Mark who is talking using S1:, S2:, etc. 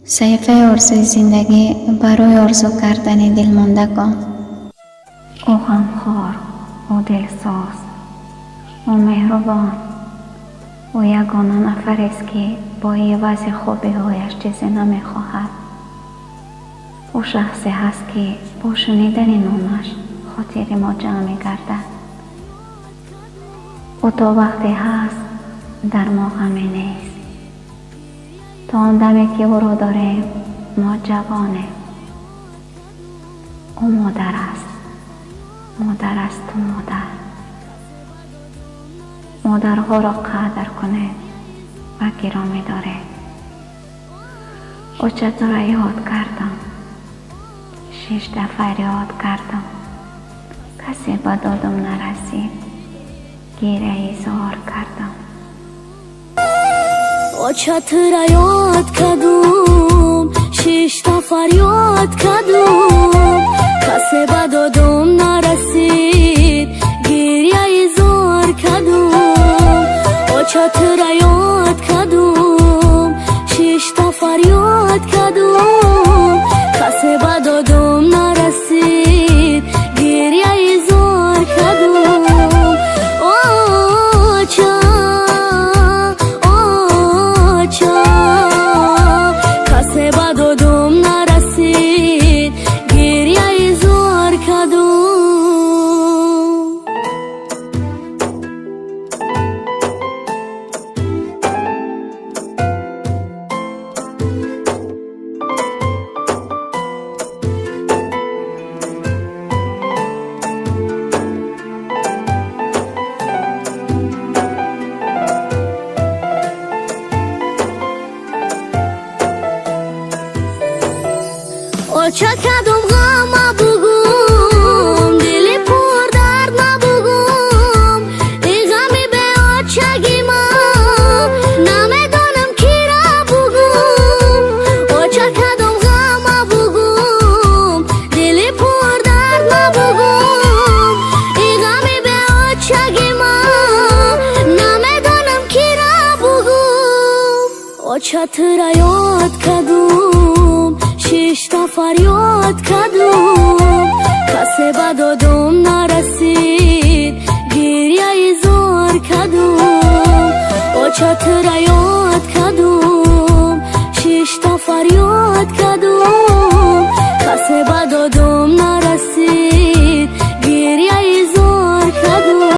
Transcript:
S1: صحیفه آرزوی زندگی برای آرزو کردن دلماندگان.
S2: او غمخوار، او دلسوز، او مهربان، او یگانه نفر است که با عوض خوبی‌هایش چیزی نمی‌خواهد. او شخصی هست که با شنیدن نامش خاطر ما جمع می‌گردد. او تا وقتی هست در ما غمی نیست. تا آن دمی که او را داریم ما جوانیم. او مادر است، مادر است و مادر. مادرها را قدر کنید و گرامی دارید. او چطور یاد کردم، 6 دفعه یاد کردم، کسی به دادم نرسید، گیره ایزار کردم.
S3: او چطور یاد کردم، 6 دفعه یاد کردم، کسی به دادم نرسید، گیره ایزار کردم. او چطور یاد کردم، 6 دفعه یاد کردم، کسی به دادم نرسید، گیره ایزار کردم. کسی به دادم نرسید، گیره ایزار کردم. او چه کدوم غم بگم، دلی پر درد نبگم، این غمی به آچگی من نمیدانم کی را بگم. او چه کدوم غم بگم، دلی پر درد نبگم، این غمی به آچگی من نمیدانم کی را بگم. او چطور یاد کردم، 6 دفعه یاد کردم، کسی به دادم نرسید، گیره ایزار کردم. او چطور